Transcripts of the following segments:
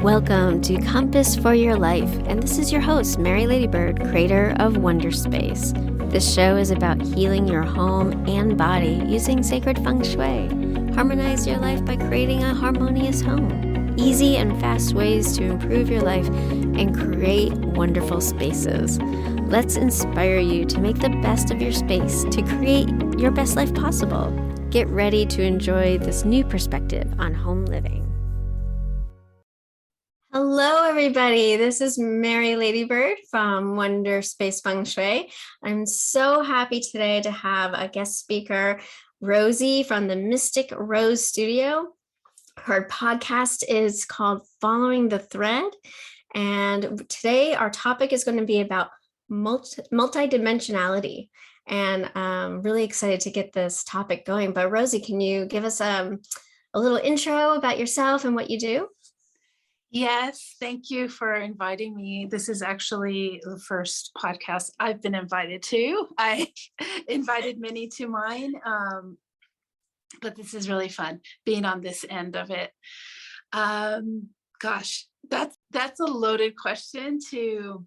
Welcome to Compass for Your Life, and this is your host, Mary Ladybird, creator of Wonder Space. This show is about healing your home and body using sacred feng shui. Harmonize your life by creating a harmonious home. Easy and fast ways to improve your life and create wonderful spaces. Let's inspire you to make the best of your space to create your best life possible. Get ready to enjoy this new perspective on home living. Hello, everybody. This is Mary Ladybird from Wonder Space Feng Shui. I'm so happy today to have a guest speaker, Rosie from the Mystic Rose Studio. Her podcast is called Following the Thread. And today our topic is going to be about multidimensionality. And I'm really excited to get this topic going. But Rosie, can you give us a little intro about yourself and what you do? Yes, thank you for inviting me. This is actually the first podcast I've been invited to. I invited many to mine, but this is really fun being on this end of it. Gosh, that's a loaded question to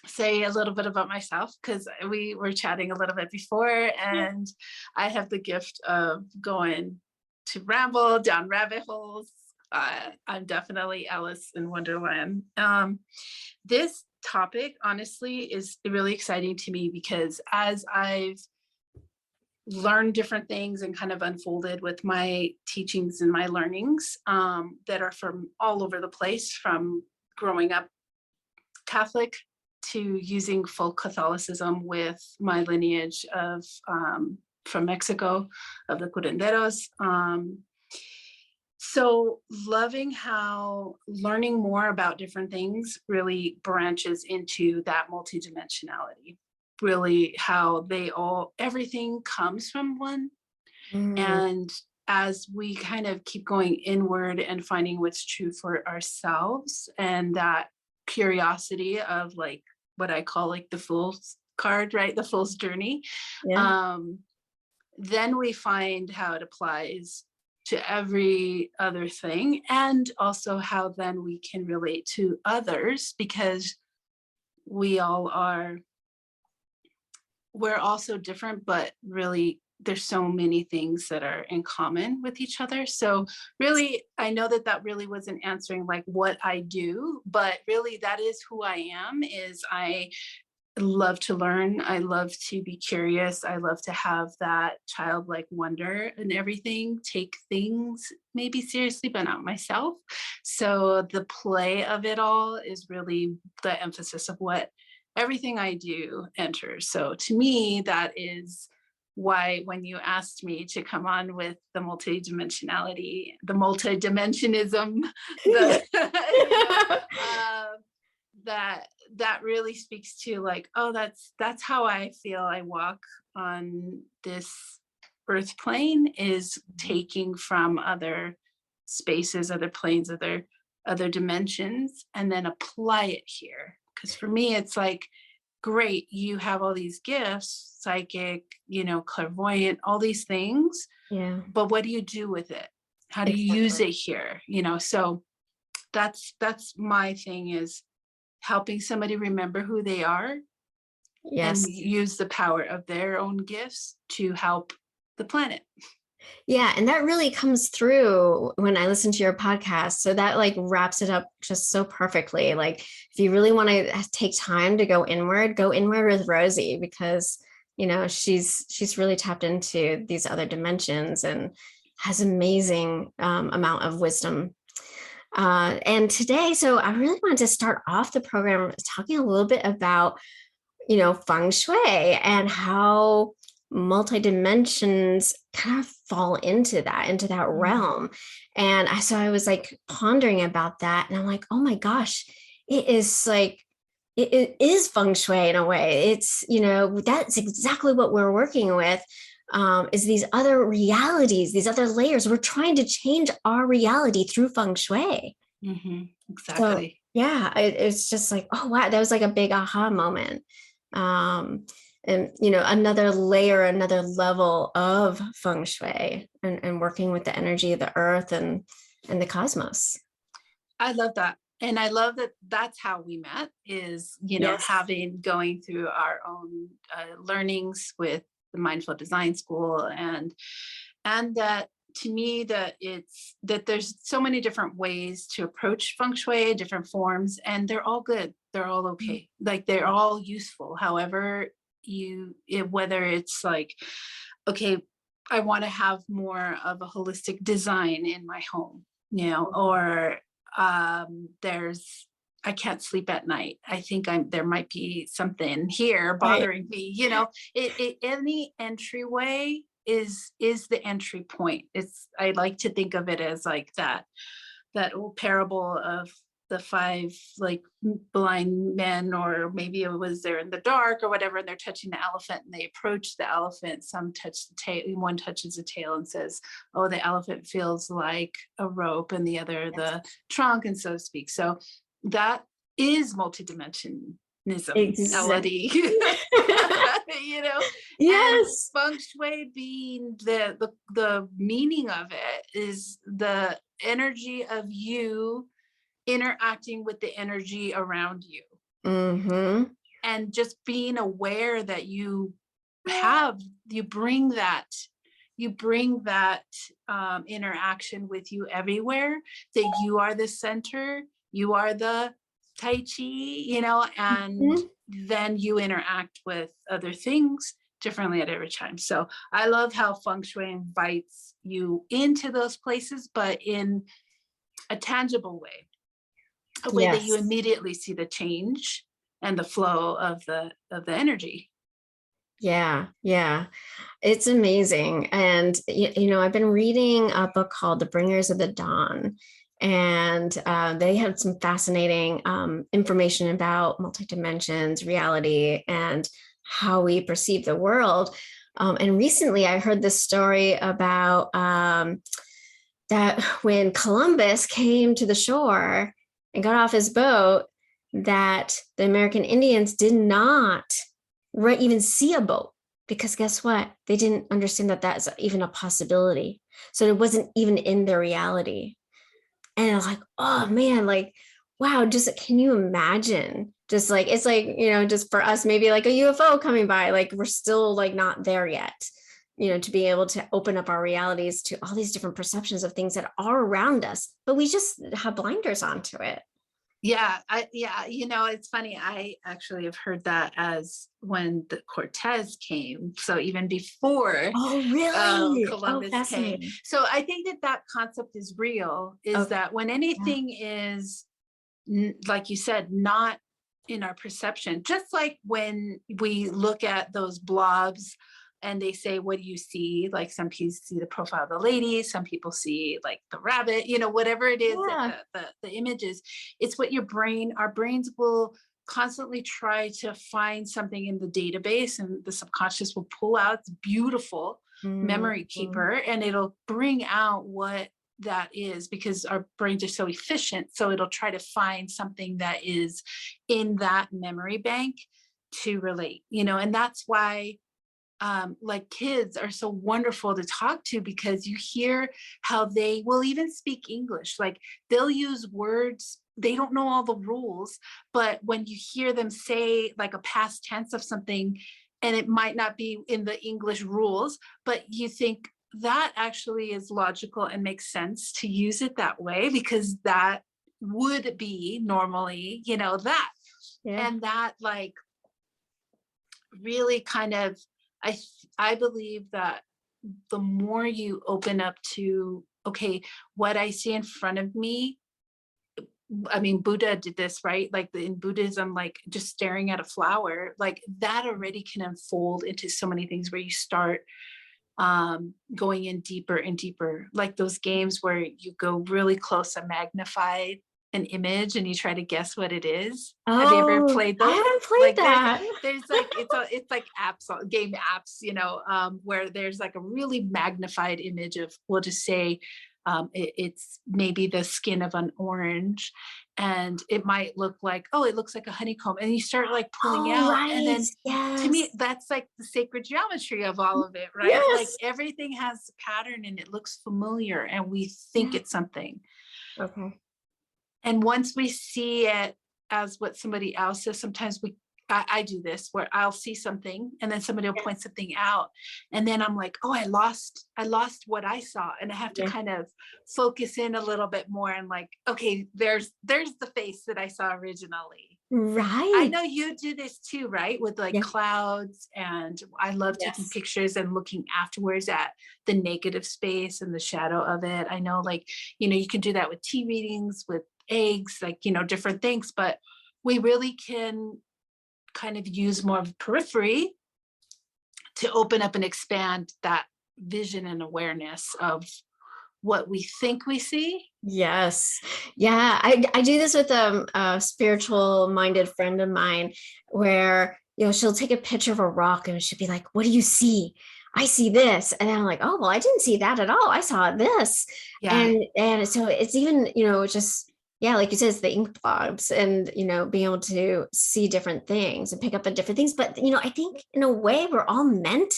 say a little bit about myself, because we were chatting a little bit before, and I have the gift of going to ramble down rabbit holes. I'm definitely Alice in Wonderland. This topic, honestly, is really exciting to me because as I've learned different things and kind of unfolded with my teachings and my learnings that are from all over the place, from growing up Catholic to using full Catholicism with my lineage of from Mexico, of the curanderos. So loving how learning more about different things really branches into that multidimensionality, really how everything comes from one. And as we kind of keep going inward and finding what's true for ourselves, and that curiosity of like what I call like the fool's card, right? The fool's journey. Yeah. Then we find how it applies to every other thing, and also how then we can relate to others, because we're all so different, but really there's so many things that are in common with each other. So really, I know that really wasn't answering like what I do, but really that is who I am. Is I love to learn. I love to be curious. I love to have that childlike wonder in everything, take things maybe seriously, but not myself. So the play of it all is really the emphasis of what everything I do enters. So to me, that is why when you asked me to come on with the multidimensionality, the multidimensionism, that really speaks to like, oh, that's how I feel I walk on this earth plane, is taking from other spaces, other planes, other dimensions, and then apply it here. Because for me, it's like, great, you have all these gifts, psychic, clairvoyant, all these things. Yeah. But what do you do with it? How do you use it here? So that's my thing, is helping somebody remember who they are. Yes. And use the power of their own gifts to help the planet. Yeah. And that really comes through when I listen to your podcast. So that like wraps it up just so perfectly. Like if you really want to take time to go inward with Rosie, because, she's really tapped into these other dimensions and has amazing amount of wisdom. And today, so I really wanted to start off the program talking a little bit about, feng shui and how multi-dimensions kind of fall into that realm. And so I was like pondering about that, and I'm like, oh my gosh, it is feng shui in a way. It's, that's exactly what we're working with. Is these other realities, these other layers. We're trying to change our reality through feng shui. Exactly. So, yeah, it's just like, oh, wow, that was like a big aha moment. And, another layer, another level of feng shui and working with the energy of the earth and the cosmos. I love that. And I love that that's how we met is, Yes. going through our own learnings with the Mindful Design School, and that to me that it's that there's so many different ways to approach feng shui, different forms, and they're all good. They're all okay. Like they're all useful. However, whether it's like, okay, I want to have more of a holistic design in my home, or there's I can't sleep at night. I think there might be something here Right. bothering me. Any entryway is the entry point. I like to think of it as like that old parable of the five like blind men, or maybe it was they're in the dark or whatever, and they're touching the elephant and they approach the elephant. Some touch the tail, one touches the tail and says, oh, the elephant feels like a rope, and the other Yes. the trunk, and so to speak. So that is multidimensionality. Exactly. you know and Yes. feng shui being the meaning of it is the energy of you interacting with the energy around you, Mm-hmm. and just being aware that you bring that interaction with you everywhere, that you are the center, you are the tai chi, and Mhm. then you interact with other things differently at every time. So I love how feng shui invites you into those places, but in a tangible way, a way that you Yes. immediately see the change and the flow of the energy. Yeah. Yeah. It's amazing. And, I've been reading a book called The Bringers of the Dawn. And they had some fascinating information about multi-dimensions, reality, and how we perceive the world. And recently I heard this story about that when Columbus came to the shore and got off his boat, that the American Indians did not even see a boat, because guess what? They didn't understand that that's even a possibility. So it wasn't even in their reality. And I'm like, oh man, like, wow, just can you imagine? Just like, it's like, just for us, maybe like a UFO coming by, like we're still like not there yet, to be able to open up our realities to all these different perceptions of things that are around us, but we just have blinders onto it. It's funny. I actually have heard that as when the Cortez came. So even before Oh, really? Oh, Columbus came. fascinating. So I think that concept is real, is Okay. that when Yeah. anything is, like you said, not in our perception, just like when we look at those blobs and they say, what do you see? Like some people see the profile of the lady, some people see like the rabbit, whatever it is that Yeah. the image is. It's what our brains will constantly try to find something in the database, and the subconscious will pull out. It's beautiful memory Mhm. keeper, and it'll bring out what that is, because our brains are so efficient. So it'll try to find something that is in that memory bank to relate, and that's why like kids are so wonderful to talk to, because you hear how they will even speak English. Like they'll use words, they don't know all the rules, but when you hear them say like a past tense of something, and it might not be in the English rules, but you think that actually is logical and makes sense to use it that way, because that would be normally, that. Yeah. And that like really kind of, I I believe that the more you open up to, okay, what I see in front of me, I mean, Buddha did this, right? Like in Buddhism, like just staring at a flower, like that already can unfold into so many things, where you start going in deeper and deeper, like those games where you go really close and magnify an image and you try to guess what it is. Have you ever Oh, played I those? haven't played Like that. there's like it's like apps, game apps, where there's like a really magnified image of, we'll just say it's maybe the skin of an orange, and it might look like, oh, it looks like a honeycomb, and you start like pulling Oh, out, and right. then to me Yes. that's like the sacred geometry of all of it, right? Like Yes. everything has a pattern and it looks familiar, and we think Yeah. it's something. Okay. And once we see it as what somebody else says, sometimes I do this where I'll see something and then somebody will Yeah. point something out. And then I'm like, oh, I lost what I saw. And I have to Yeah. kind of focus in a little bit more and like, okay, there's the face that I saw originally. I Right. know you do this too, right? With like Yeah. clouds. And I love taking Yes. pictures and looking afterwards at the negative space and the shadow of it. I know, like, you can do that with tea readings, with eggs, like, different things, but we really can kind of use more of periphery to open up and expand that vision and awareness of what we think we see. Yes. Yeah. I do this with a spiritual minded friend of mine where, she'll take a picture of a rock and she'll be like, what do you see? I see this. And I'm like, oh, well, I didn't see that at all. I saw this. Yeah. And so it's even, just, yeah, like you said, it's the ink blobs and, being able to see different things and pick up on different things. But, I think in a way we're all meant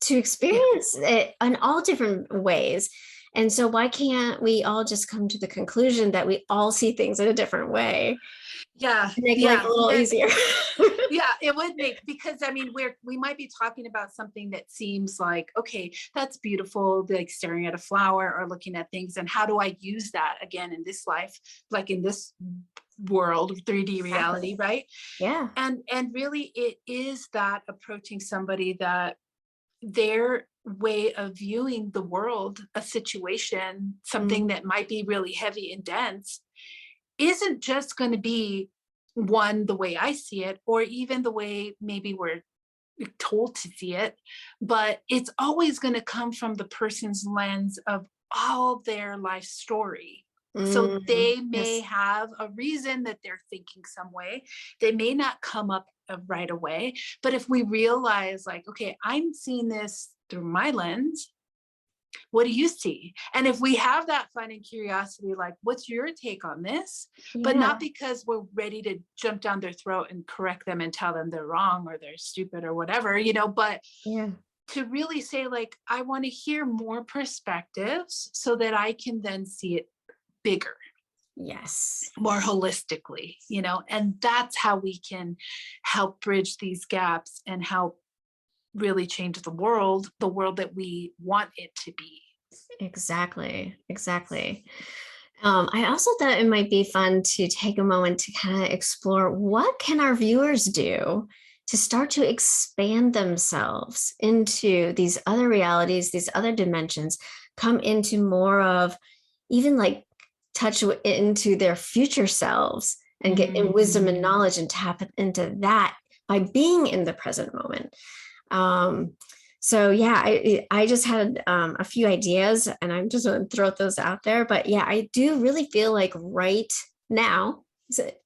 to Yeah. experience it in all different ways. And so why can't we all just come to the conclusion that we all see things in a different way? Yeah. Make life a Yeah. little easier. Yeah, it would make, because I mean, we might be talking about something that seems like, okay, that's beautiful, like staring at a flower or looking at things. And how do I use that again in this life, like in this world of 3D reality, Exactly. right? Yeah. And really it is that approaching somebody that their way of viewing the world, a situation, Mm. something that might be really heavy and dense, isn't just going to be one the way I see it, or even the way maybe we're told to see it, but it's always going to come from the person's lens of all their life story. So Mm. they may Yes. have a reason that they're thinking some way. They may not come up right away, but if we realize, like, okay, I'm seeing this through my lens, what do you see? And if we have that fun and curiosity, like, what's your take on this? But not Yeah. because we're ready to jump down their throat and correct them and tell them they're wrong or they're stupid or whatever, but Yeah. to really say, like, I want to hear more perspectives so that I can then see it bigger, Yes. more holistically, and that's how we can help bridge these gaps and help really change the world that we want it to be. Exactly. Exactly. I also thought it might be fun to take a moment to kind of explore what can our viewers do to start to expand themselves into these other realities, these other dimensions, come into more of even like touch into their future selves and get in wisdom and Mm. knowledge and tap into that by being in the present moment. Um, so yeah, I just had a few ideas and I'm just going to throw those out there. But yeah, I do really feel like right now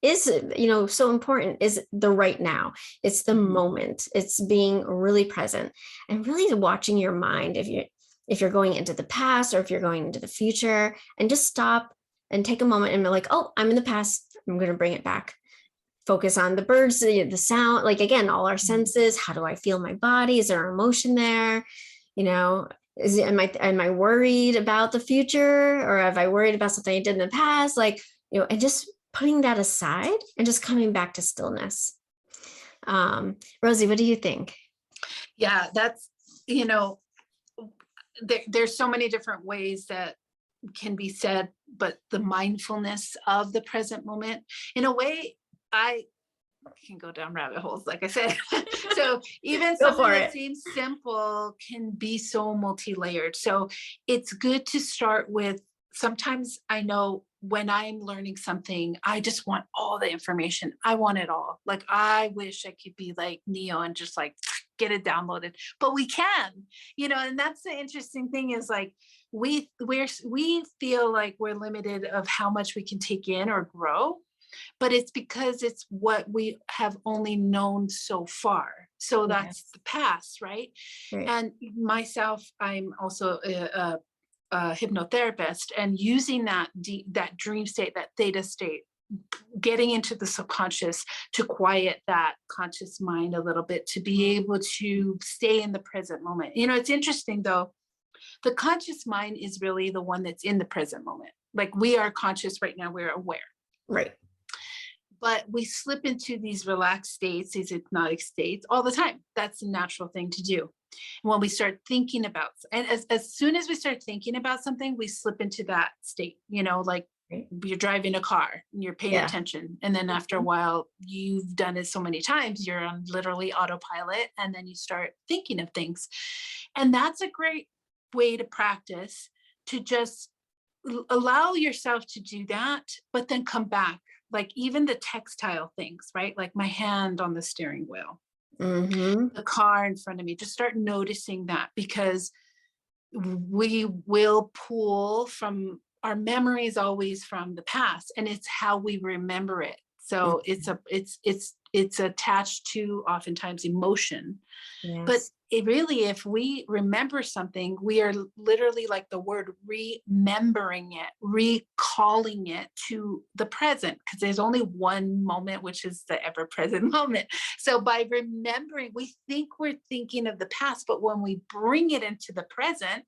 is so important is the right now. It's the Mhm. moment. It's being really present and really watching your mind if you're going into the past or if you're going into the future, and just stop and take a moment and be like, oh, I'm in the past. I'm going to bring it back. Focus on the birds, the sound, like again, all our senses. How do I feel my body? Is there emotion there? You know, am I worried about the future, or have I worried about something I did in the past? Like, and just putting that aside and just coming back to stillness. Rosie, what do you think? Yeah, that's, there's so many different ways that can be said, but the mindfulness of the present moment, in a way, I can go down rabbit holes, like I said. So even Go something for that it. seems simple can be so multi-layered. So it's good to start with, sometimes I know when I'm learning something, I just want all the information. I want it all. Like, I wish I could be like Neo and just like get it downloaded, but we can, and that's the interesting thing, is like, we feel like we're limited of how much we can take in or grow, but it's because it's what we have only known so far. So that's Yes. the past, right? Right. And myself, I'm also a hypnotherapist, and using that dream state, that theta state, getting into the subconscious to quiet that conscious mind a little bit, to be able to stay in the present moment. It's interesting though, the conscious mind is really the one that's in the present moment. Like we are conscious right now, we're aware. Right. But we slip into these relaxed states, these hypnotic states all the time. That's a natural thing to do. And when we start thinking about, and as soon as we start thinking about something, we slip into that state, like Right. you're driving a car and you're paying attention. And then after a while, you've done it so many times, you're on literally autopilot, and then you start thinking of things. And that's a great way to practice, to just allow yourself to do that, but then come back. Like even the textile things, right? Like my hand on the steering wheel, the car in front of me, just start noticing that, because we will pull from our memories always from the past, and it's how we remember it. So it's attached to oftentimes emotion. Yes. But it really, if we remember something, we are literally, like the word, remembering it, recalling it to the present, because there's only one moment, which is the ever present moment. So by remembering, we think we're thinking of the past, but when we bring it into the present,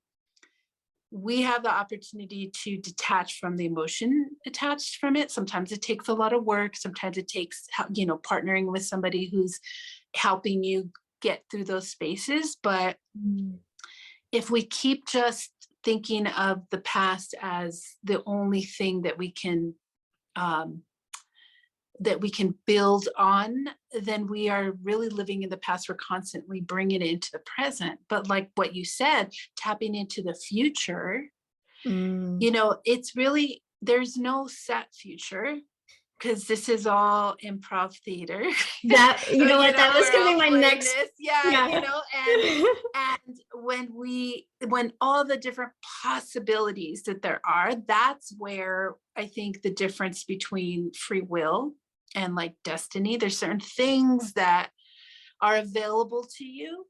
we have the opportunity to detach from the emotion attached from it. Sometimes it takes a lot of work. Sometimes it takes, partnering with somebody who's helping you get through those spaces. But if we keep just thinking of the past as the only thing that we can build on, then we are really living in the past. We're constantly bringing it into the present. But like what you said, tapping into the future, it's really, there's no set future, because this is all improv theater. That, that was going to be my next. And when all the different possibilities that there are, that's where I think the difference between free will and like destiny, there's certain things that are available to you,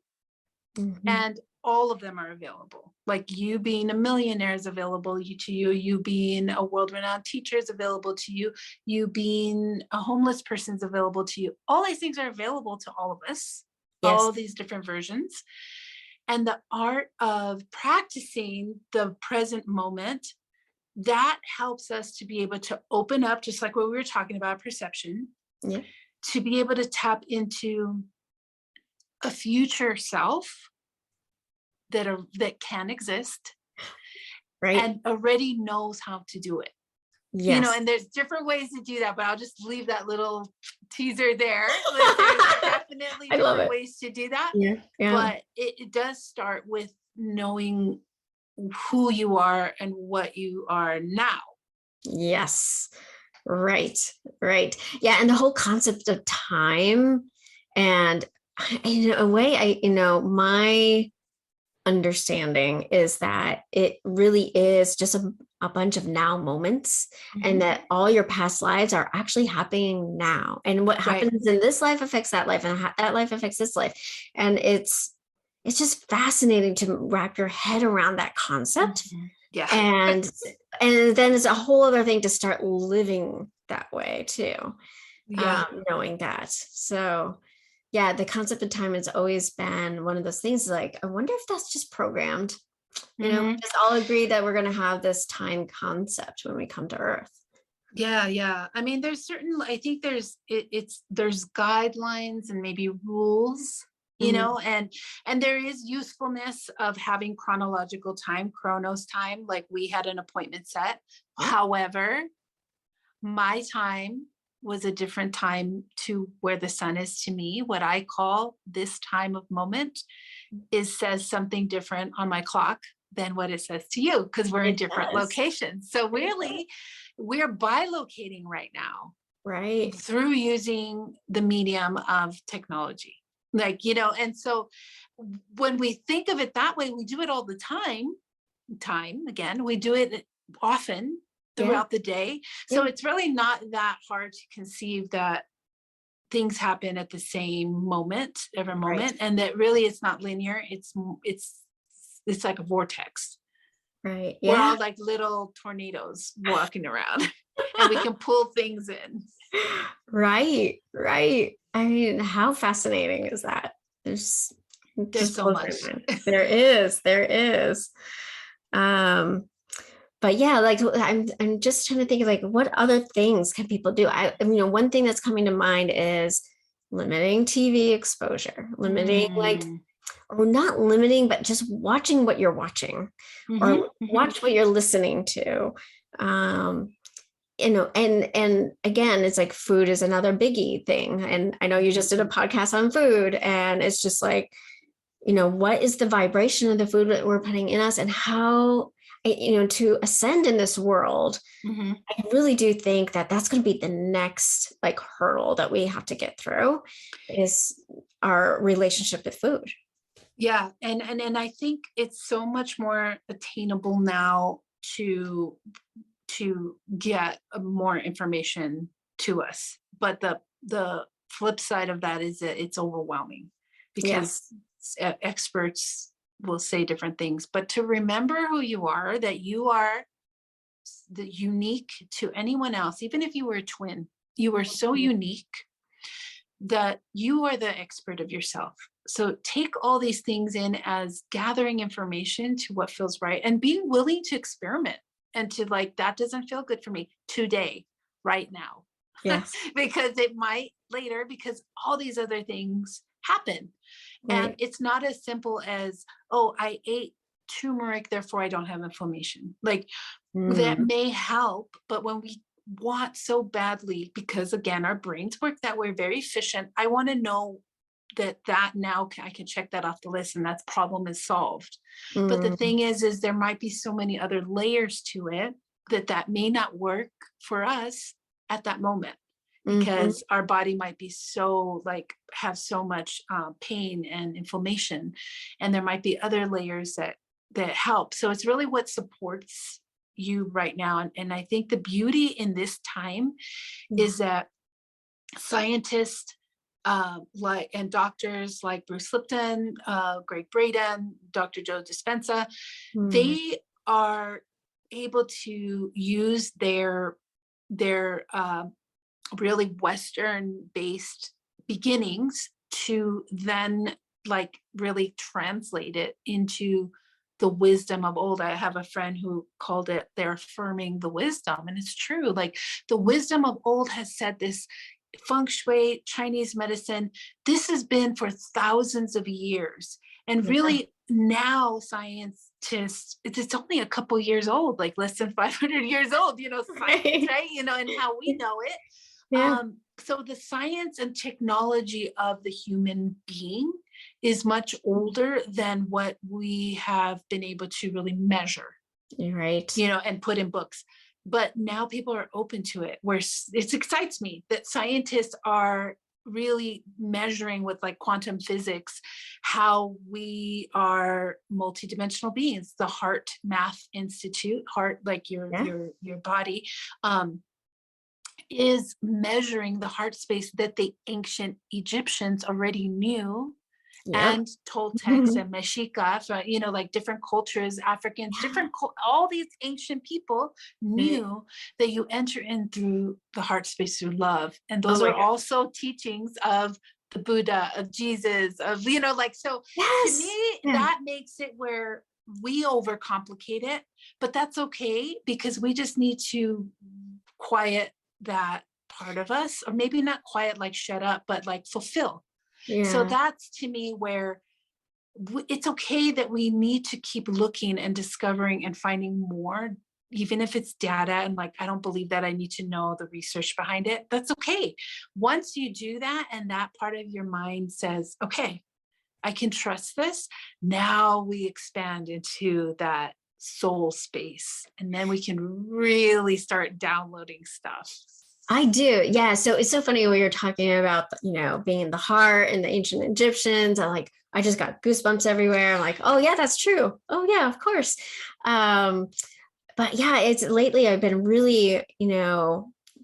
and all of them are available. Like you being a millionaire is available to you. You being a world-renowned teacher is available to you. You being a homeless person is available to you. All these things are available to all of us, all these different versions. And the art of practicing the present moment, that helps us to be able to open up, just like what we were talking about, perception, to be able to tap into a future self that can exist, right, and already knows how to do it. And there's different ways to do that, but I'll just leave that little teaser there. There's definitely different ways to do that. But it does start with knowing who you are and what you are now. Yes. Right. Yeah. And the whole concept of time, and in a way, my understanding is that it really is just a bunch of now moments, and that all your past lives are actually happening now. And what happens in this life affects that life, and that life affects this life. And it's just fascinating to wrap your head around that concept. And then it's a whole other thing to start living that way too. Knowing that. So yeah, the concept of time has always been one of those things, like, I wonder if that's just programmed. We just all agree that we're going to have this time concept when we come to Earth. Yeah. I mean, I think there's guidelines and maybe rules, and there is usefulness of having chronological time, chronos time, like we had an appointment set. However, my time was a different time to where the sun is to me. What I call this time of moment says something different on my clock than what it says to you, because we're in different locations. So really, we're bilocating right now, through using the medium of technology. And so when we think of it that way, we do it all the time again, we do it often throughout the day. So it's really not that hard to conceive that things happen at the same moment, every moment, and that really it's not linear. It's like a vortex. Right. We're all like little tornadoes walking around, and we can pull things in. Right. I mean, how fascinating is that? There's so much. There is. but yeah, like I'm just trying to think of like what other things can people do. One thing that's coming to mind is limiting TV exposure, limiting like, Mm. or not limiting, but just watching what you're watching, Mm-hmm, or mm-hmm. watch what you're listening to. Um, and again, it's like food is another biggie thing. And I know you just did a podcast on food, and it's just like, what is the vibration of the food that we're putting in us, and how, to ascend in this world. Mm-hmm. I really do think that that's going to be the next like hurdle that we have to get through, is our relationship with food. Yeah, and I think it's so much more attainable now to get more information to us. But the flip side of that is that it's overwhelming, Yes. because experts will say different things. But to remember who you are, that you are the unique to anyone else, even if you were a twin, you are so unique that you are the expert of yourself. So take all these things in as gathering information to what feels right, and being willing to experiment, and to like, that doesn't feel good for me today, right now. Yes. Because it might later, because all these other things happen. And Right. it's not as simple as, oh, I ate turmeric, therefore I don't have inflammation. Like, that Mm. may help, but when we want so badly, because again, our brains work that way, very efficient. I want to know that now I can check that off the list, and that problem is solved. But the Mm. thing is there might be so many other layers to it that may not work for us at that moment, Mm-hmm. because our body might be so like, have so much pain and inflammation, and there might be other layers that help. So it's really what supports you right now. And I think the beauty in this time Yeah. is that scientists like, and doctors like Bruce Lipton, Greg Braden, Dr. Joe Dispenza, Mm. they are able to use their really Western based beginnings to then like really translate it into the wisdom of old. I have a friend who called it, they're affirming the wisdom. And it's true. Like, the wisdom of old has said this, feng shui, Chinese medicine, this has been for thousands of years. And Yeah. really now scientists, it's only a couple years old, like less than 500 years old, science, Right. right? And how we know it. Yeah. So the science and technology of the human being is much older than what we have been able to really measure, You're right. and put in books. But now people are open to it, where it excites me that scientists are really measuring with like quantum physics how we are multidimensional beings. The Heart Math Institute, heart, like Yeah. your body, is measuring the heart space that the ancient Egyptians already knew, Yep. and Toltecs and Mexica, so, like different cultures, Africans, all these ancient people Right. knew that you enter in through the heart space through love. And Oh those my are God. also teachings of the Buddha, of Jesus, of, so to me, Yes. Yeah. that makes it where we overcomplicate it, but that's okay, because we just need to quiet that part of us, or maybe not quiet, like shut up, but like fulfill. So Yeah. that's to me where it's okay that we need to keep looking and discovering and finding more, even if it's data and like, I don't believe that, I need to know the research behind it. That's okay. Once you do that, and that part of your mind says, okay, I can trust this, now we expand into that soul space, and then we can really start downloading stuff. I do. Yeah. So it's so funny when you're talking about, being in the heart and the ancient Egyptians. I just got goosebumps everywhere. I'm like, oh yeah, that's true. Oh yeah, of course. Um, but yeah, it's lately I've been really,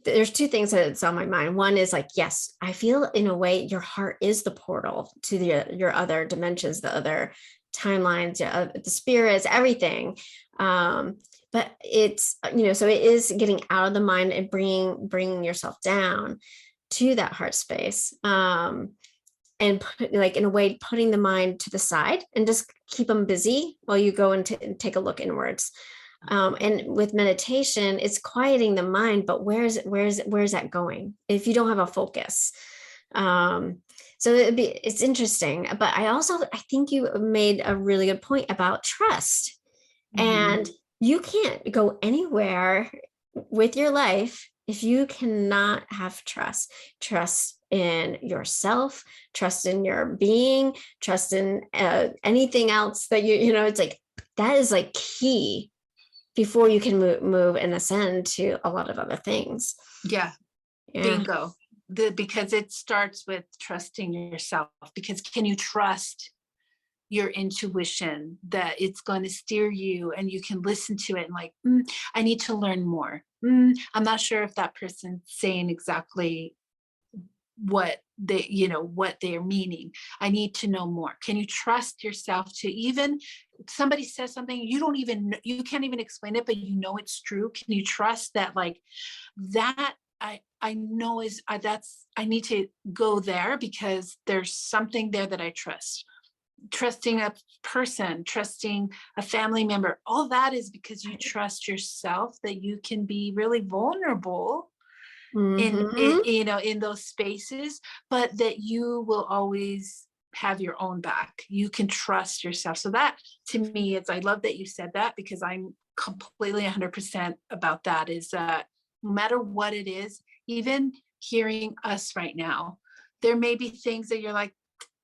there's two things that's on my mind. One is like, yes, I feel in a way your heart is the portal to your other dimensions, the other timelines, the spirits, everything. Um, but it's, so it is getting out of the mind and bringing yourself down to that heart space. And like in a way, putting the mind to the side and just keep them busy while you go and take a look inwards. And with meditation, it's quieting the mind, but where's that going if you don't have a focus? So it's interesting. But I think you made a really good point about trust. And you can't go anywhere with your life if you cannot have trust in yourself, trust in your being, trust in anything else that it's like, that is like key before you can move and ascend to a lot of other things. Yeah. Bingo. Because it starts with trusting yourself, because can you trust your intuition that it's going to steer you and you can listen to it and like, I need to learn more. I'm not sure if that person's saying exactly what what they're meaning. I need to know more. Can you trust yourself to, even somebody says something you can't even explain it, but it's true. Can you trust that, like, that I know I need to go there because there's something there that I trust. Trusting a person, trusting a family member, all that is because you trust yourself that you can be really vulnerable in those spaces, but that you will always have your own back. You can trust yourself. So that, to me, I love that you said that, because I'm completely 100% about that, is that no matter what it is, even hearing us right now, there may be things that you're like,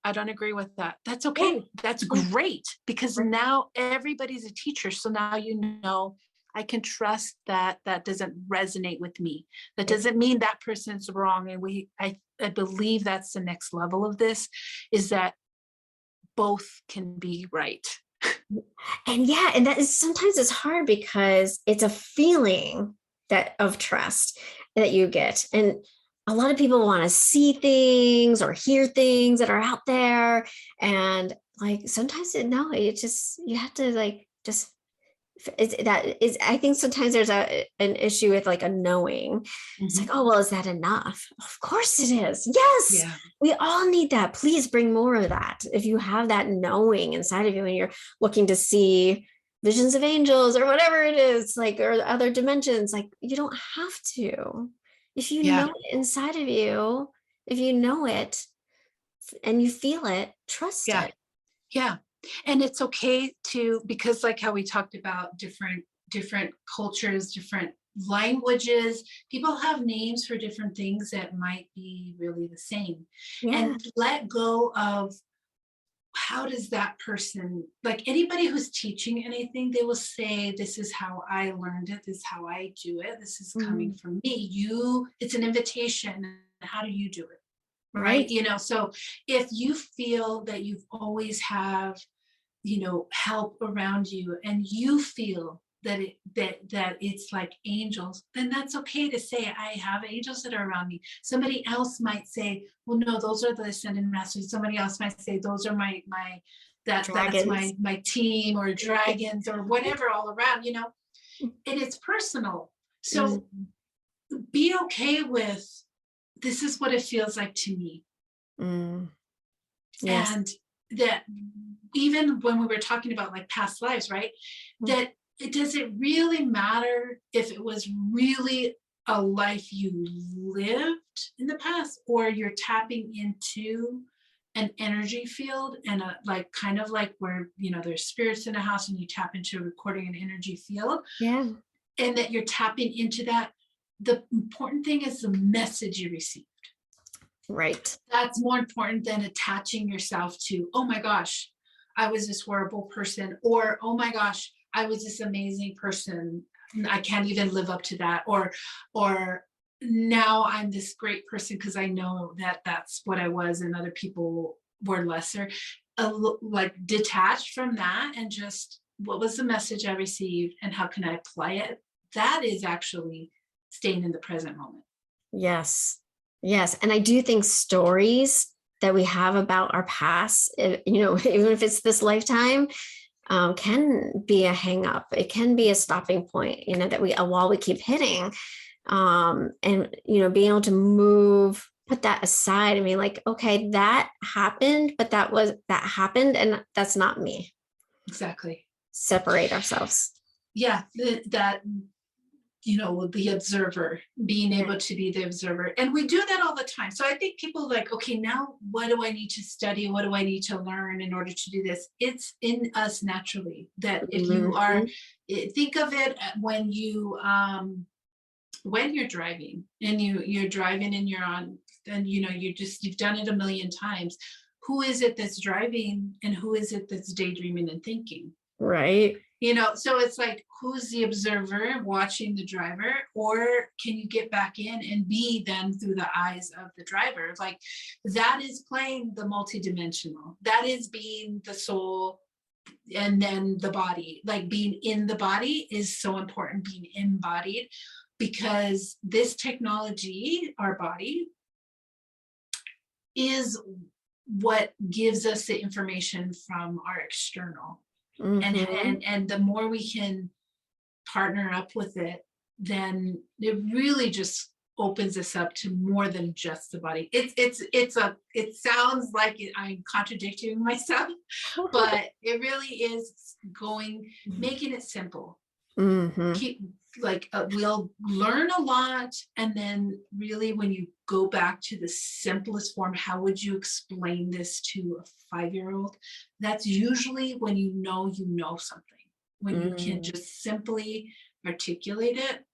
I don't agree with that. That's okay. Yeah. That's great, because now everybody's a teacher. So now I can trust that doesn't resonate with me. That doesn't mean that person's wrong. And I believe that's the next level of this, is that both can be right. And that is, sometimes it's hard because it's a feeling of trust that you get. And a lot of people want to see things or hear things that are out there. And like, sometimes you have to like, just, I think sometimes there's an issue with like a knowing. It's like, oh, well, is that enough? Of course it is. Yes. Yeah. We all need that. Please bring more of that. If you have that knowing inside of you and you're looking to see visions of angels or whatever it is, like, or other dimensions, like, you don't have to. If you know it inside of you, if you know it and you feel it, trust it. Yeah. And it's okay to, because like how we talked about different cultures, different languages, people have names for different things that might be really the same. And let go of, how does that person, like anybody who's teaching anything, they will say, this is how I learned it, this is how I do it, this is coming from me. It's an invitation. How do you do it? Right. So if you feel that you've always have, help around you, and you feel that it's like angels, then that's okay to say, I have angels that are around me. Somebody else might say, well, no, those are the ascended masters. Somebody else might say, those are that's my team, or dragons, or whatever, all around, and it's personal. So be okay with, this is what it feels like to me. Yes. And that, even when we were talking about like past lives, right? That it doesn't really matter if it was really a life you lived in the past, or you're tapping into an energy field, and like kind of like where there's spirits in a house and you tap into recording an energy field. Yeah. And that you're tapping into that. The important thing is the message you received. Right. That's more important than attaching yourself to, oh my gosh, I was this horrible person, or oh my gosh, I was this amazing person, I can't even live up to that, or now I'm this great person because I know that that's what I was and other people were lesser. Like, detached from that and just, what was the message I received and how can I apply it? That is actually staying in the present moment. Yes. And I do think stories that we have about our past, even if it's this lifetime, can be a hang up. It can be a stopping point, that while we keep hitting, and, being able to put that aside. I mean, like, okay, that happened, but that happened, and that's not me. Exactly. Separate ourselves. yeah, that, the observer, being able to be the observer. And we do that all the time. So I think people like, okay, now what do I need to study? What do I need to learn in order to do this? It's in us naturally that if you are, think of it when you're driving and you're driving and you're on, and you've done it a million times. Who is it that's driving and who is it that's daydreaming and thinking? Right. So it's like, who's the observer watching the driver, or can you get back in and be then through the eyes of the driver? Like, that is playing the multidimensional, that is being the soul, and then the body, like being in the body is so important, being embodied, because this technology, our body, is what gives us the information from our external. And the more we can partner up with it, then it really just opens us up to more than just the body. It sounds like I'm contradicting myself, but it really is making it simple. We'll learn a lot, and then really when you go back to the simplest form, how would you explain this to a 5-year-old? That's usually when you know something, when you can just simply articulate it,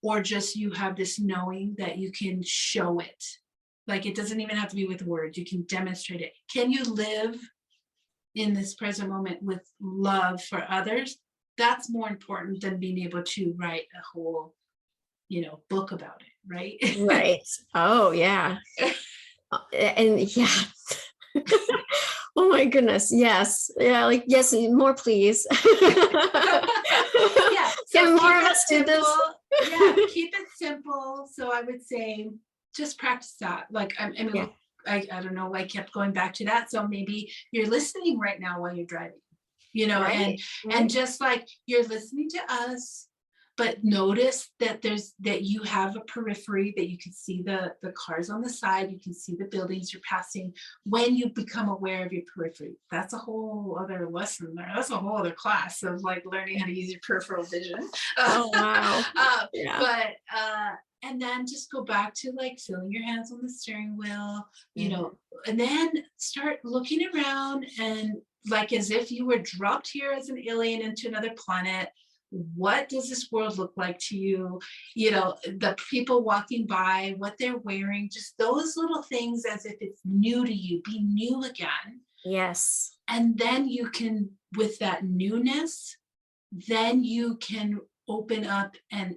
or just you have this knowing that you can show it. Like, it doesn't even have to be with words, you can demonstrate it. Can you live in this present moment with love for others? That's more important than being able to write a whole, book about it, right? Right. Oh, yeah. And yeah. Oh my goodness. Yes. Yeah. Like, yes, more, please. Yeah. So more of us do this. Yeah. Keep it simple. So I would say just practice that. Like, I mean, yeah. I don't know. I kept going back to that. So maybe you're listening right now while you're driving, right. And just like you're listening to us, but notice that you have a periphery, that you can see the cars on the side, you can see the buildings you're passing. When you become aware of your periphery, that's a whole other lesson there. That's a whole other class of like learning how to use your peripheral vision. Oh, wow. Yeah. But and then just go back to like feeling your hands on the steering wheel, and then start looking around, and like as if you were dropped here as an alien into another planet. What does this world look like to you? The people walking by, what they're wearing, just those little things as if it's new to you, be new again. Yes. And then you can, with that newness, then you can open up and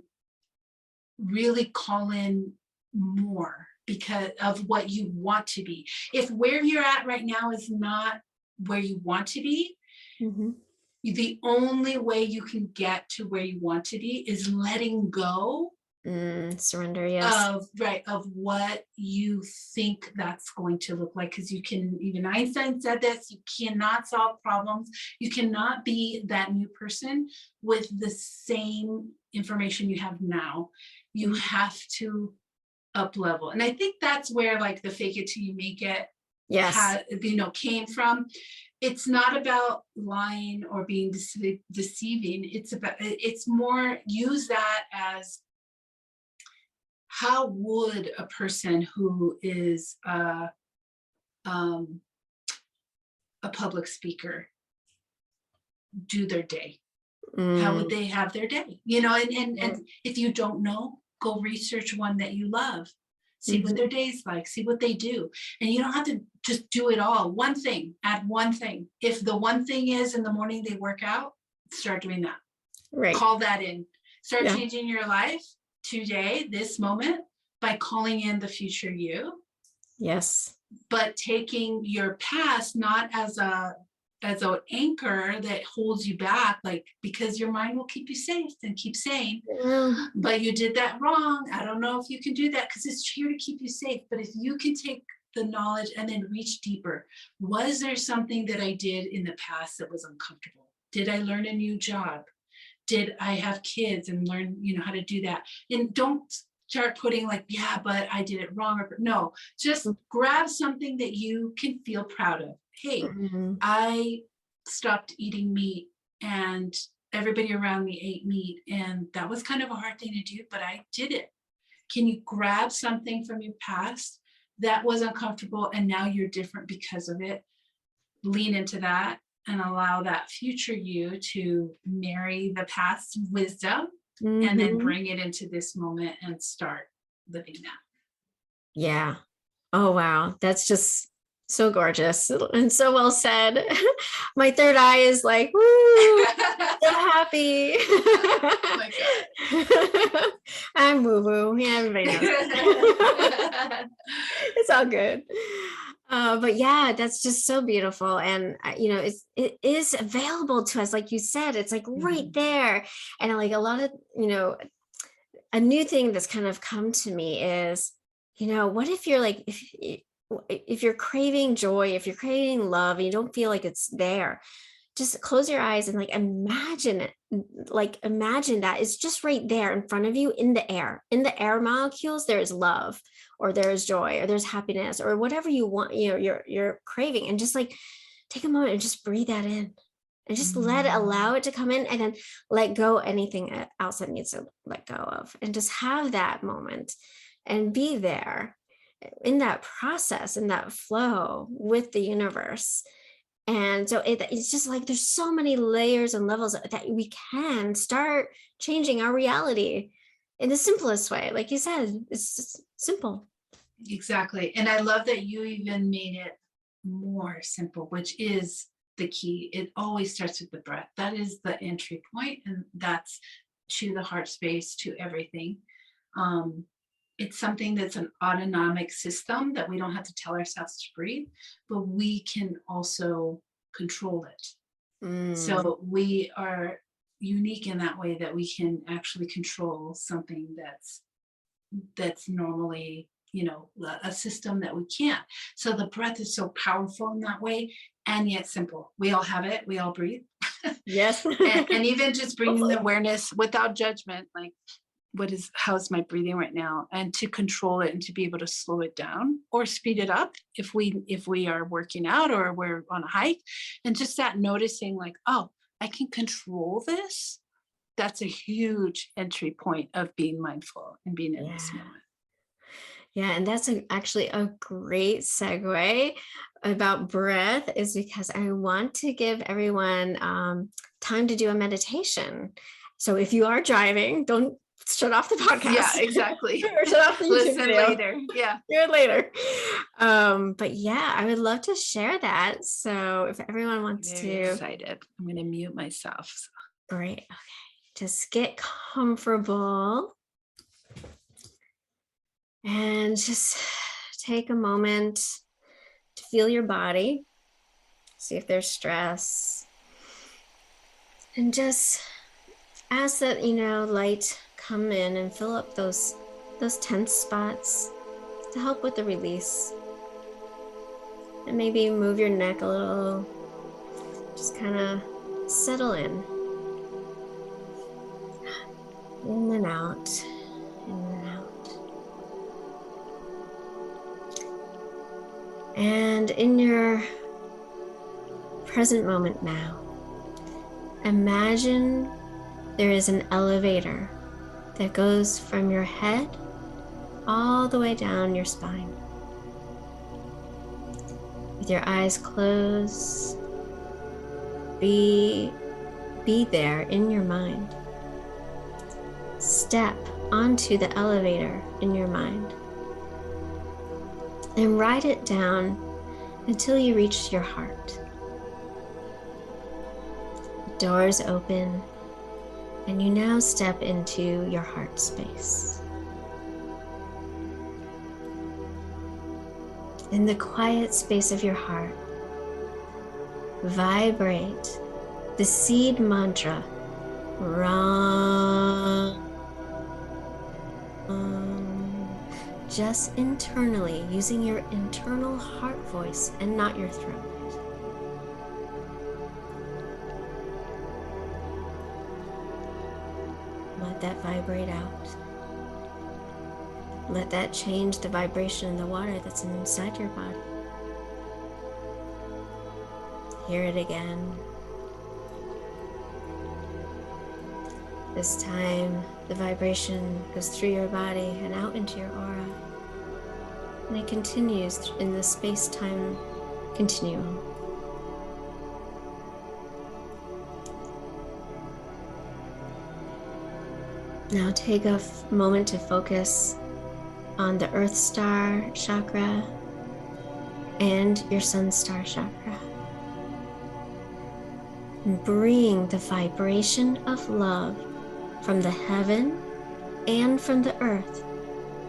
really call in more because of what you want to be. If where you're at right now is not where you want to be, the only way you can get to where you want to be is letting go, surrender, yes, of what you think that's going to look like. Because even Einstein said this, you cannot solve problems, you cannot be that new person with the same information you have now. You have to up level. And I think that's where like the fake it till you make it came from. It's not about lying or being deceiving. It's more, use that as, how would a person who is a public speaker do their day? How would they have their day? And if you don't know, go research one that you love. See what their day's like, see what they do. And you don't have to just do it all. Add one thing. If the one thing is in the morning they work out, start doing that. Right. Call that in. Start changing your life today, this moment, by calling in the future you. Yes. But taking your past not as an anchor that holds you back, like, because your mind will keep you safe and keep saying, but you did that wrong. I don't know if you can do that, because it's here to keep you safe. But if you can take the knowledge and then reach deeper, was there something that I did in the past that was uncomfortable? Did I learn a new job? Did I have kids and learn, how to do that? And don't start putting like, yeah, but I did it wrong. No, just grab something that you can feel proud of. Hey, I stopped eating meat and everybody around me ate meat, and that was kind of a hard thing to do, but I did it. Can you grab something from your past that was uncomfortable and now you're different because of it? Lean into that and allow that future you to marry the past wisdom and then bring it into this moment and start living that. Yeah. Oh, wow. That's just so gorgeous and so well said. My third eye is like, woo, so happy. Oh my God. I'm woo-woo. Yeah, everybody knows. It's all good. But yeah, that's just so beautiful. And it is available to us. Like you said, it's like right there. And like a lot of, a new thing that's kind of come to me is, what if you're like, if you're craving joy, if you're craving love and you don't feel like it's there, just close your eyes and like imagine it. Like imagine that it's just right there in front of you in the air molecules. There is love, or there is joy, or there's happiness, or whatever you want, you're craving. And just like take a moment and just breathe that in and just allow it to come in, and then let go anything else that needs to let go of, and just have that moment and be there in that process, in that flow with the universe. And so it's just like there's so many layers and levels that we can start changing our reality in the simplest way. Like you said, it's just simple. Exactly. And I love that you even made it more simple, which is the key. It always starts with the breath. That is the entry point, and that's to the heart space, to everything. It's something that's an autonomic system that we don't have to tell ourselves to breathe, but we can also control it. So we are unique in that way, that we can actually control something that's normally, a system that we can't. So the breath is so powerful in that way, and yet simple. We all have it. We all breathe. Yes. and even just bringing the awareness without judgment, like, how's my breathing right now, and to control it and to be able to slow it down or speed it up if we are working out or we're on a hike, and just that noticing, like, oh, I can control this. That's a huge entry point of being mindful and being in this moment. Yeah, and that's actually a great segue about breath, is because I want to give everyone time to do a meditation. So if you are driving, don't shut off the podcast. Yeah, exactly. Or shut off the YouTube Listen video. later. Yeah. Do it later. But yeah, I would love to share that. So if everyone wants Very excited. I'm going to mute myself. So. Great. Okay. Just get comfortable. And just take a moment to feel your body. See if there's stress. And just ask that, light come in and fill up those tense spots to help with the release. And maybe move your neck a little. Just kind of settle in. In and out. In and out. And in your present moment now, imagine there is an elevator that goes from your head all the way down your spine. With your eyes closed, be there in your mind. Step onto the elevator in your mind and ride it down until you reach your heart. The doors open, and you now step into your heart space. In the quiet space of your heart, vibrate the seed mantra, Ram. Just internally, using your internal heart voice and not your throat. Let that vibrate out. Let that change the vibration in the water that's inside your body. Hear it again. This time, the vibration goes through your body and out into your aura. And it continues in the space-time continuum. Now take a moment to focus on the Earth Star chakra and your Sun Star chakra. And bring the vibration of love from the heaven and from the earth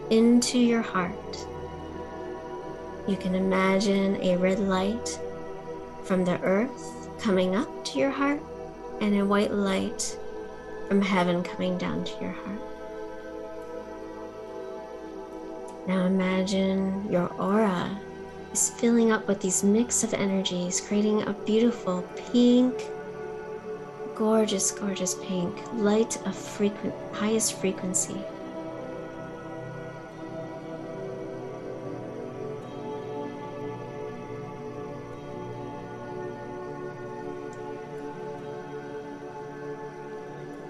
into your heart. You can imagine a red light from the earth coming up to your heart and a white light from heaven coming down to your heart. Now imagine your aura is filling up with these mix of energies, creating a beautiful pink, gorgeous, gorgeous pink, light of highest frequency.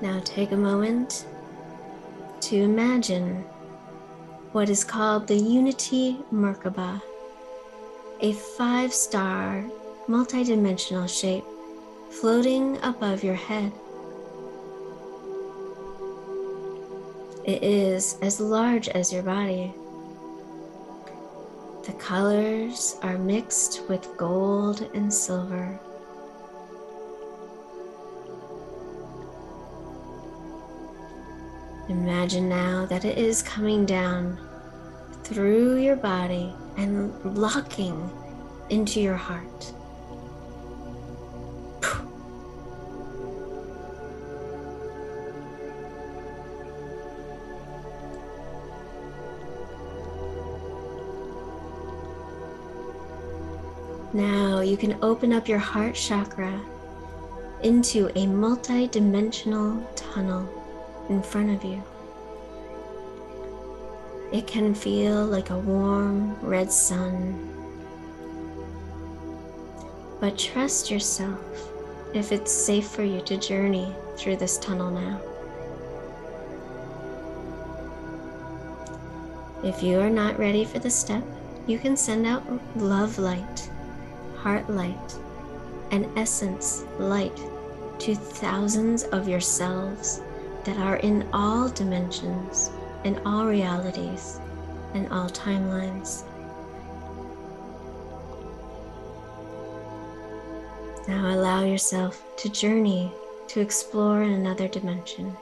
Now take a moment to imagine what is called the Unity Merkaba, a 5-star multidimensional shape floating above your head. It is as large as your body. The colors are mixed with gold and silver. Imagine now that it is coming down through your body and locking into your heart. Now you can open up your heart chakra into a multi-dimensional tunnel in front of you. It can feel like a warm red sun. But trust yourself if it's safe for you to journey through this tunnel now. If you are not ready for the step, you can send out love light, heart light, and essence light to thousands of yourselves that are in all dimensions, in all realities, and all timelines. Now allow yourself to journey, to explore in another dimension.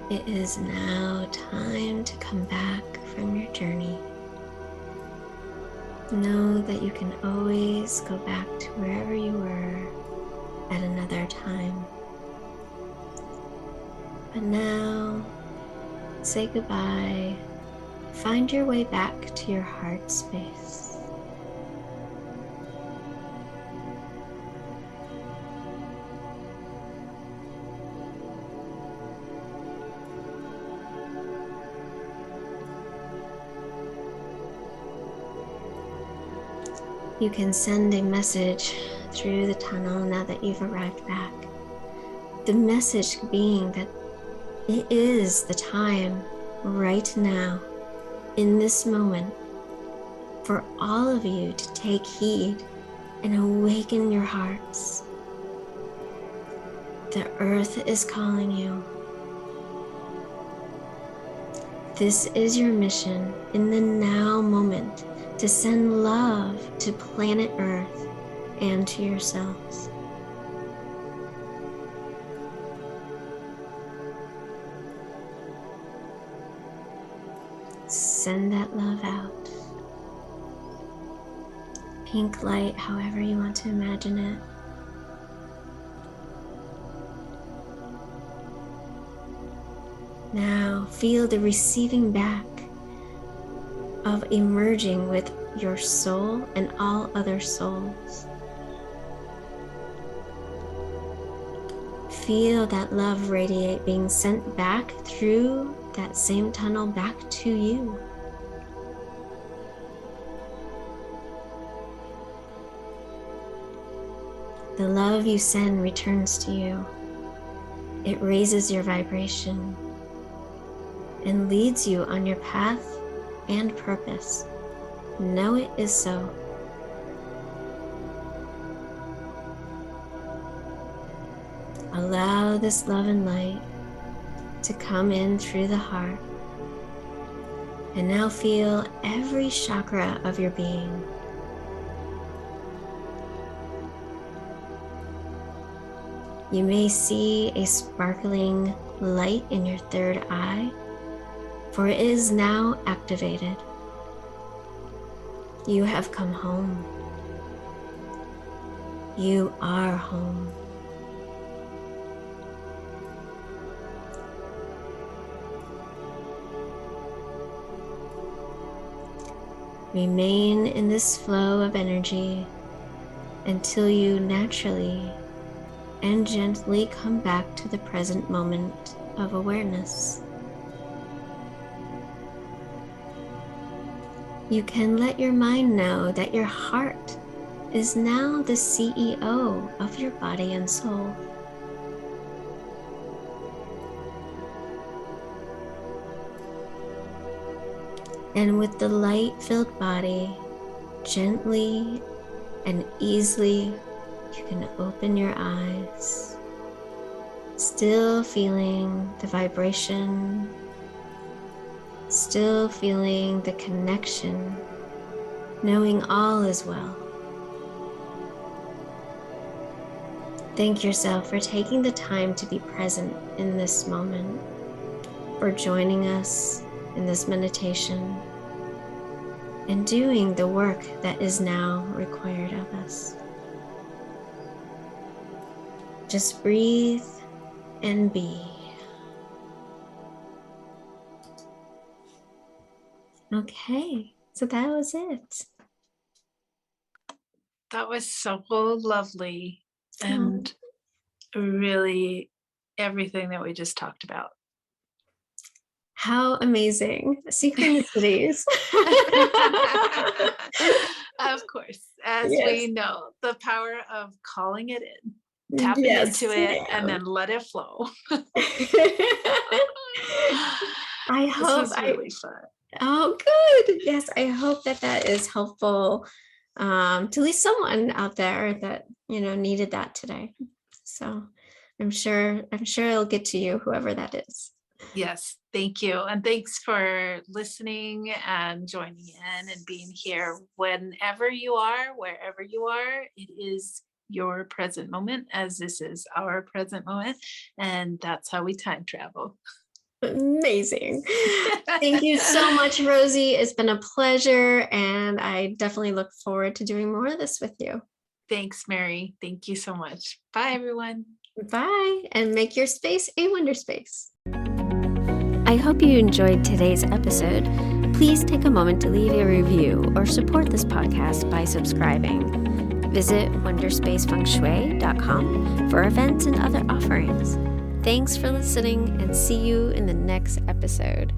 It is now time to come back from your journey. Know that you can always go back to wherever you were at another time. But now, say goodbye. Find your way back to your heart space. you can send a message through the tunnel now that you've arrived back. The message being that it is the time right now, in this moment, for all of you to take heed and awaken your hearts. The earth is calling you. This is your mission in the now moment, to send love to planet Earth and to yourselves. Send that love out. Pink light, however you want to imagine it. Now feel the receiving back of emerging with your soul and all other souls. Feel that love radiate being sent back through that same tunnel back to you. The love you send returns to you. It raises your vibration and leads you on your path and purpose. Know it is so. Allow this love and light to come in through the heart. And now feel every chakra of your being. You may see a sparkling light in your third eye, for it is now activated. You have come home. You are home. Remain in this flow of energy until you naturally and gently come back to the present moment of awareness. You can let your mind know that your heart is now the CEO of your body and soul. And with the light-filled body, gently and easily, you can open your eyes, still feeling the vibration, still feeling the connection, knowing all is well. Thank yourself for taking the time to be present in this moment, for joining us in this meditation, and doing the work that is now required of us. Just breathe and be. Okay, so that was it. That was so lovely, and really everything that we just talked about. How amazing. Synchronicities. Of course, as Yes. we know, the power of calling it in, tapping into it, and then let it flow. I This hope was really fun. Oh, good. Yes, I hope that that is helpful to at least someone out there that, needed that today. So I'm sure it'll get to you, whoever that is. Yes, thank you. And thanks for listening and joining in and being here. Whenever you are, wherever you are, it is your present moment, as this is our present moment. And that's how we time travel. Amazing. Thank you so much, Rosie. It's been a pleasure, and I definitely look forward to doing more of this with you. Thanks, Mary. Thank you so much. Bye, everyone. Bye, and make your space a wonder space. I hope you enjoyed today's episode. Please take a moment to leave a review or support this podcast by subscribing. Visit wonderspacefengshui.com for events and other offerings. Thanks for listening, and see you in the next episode.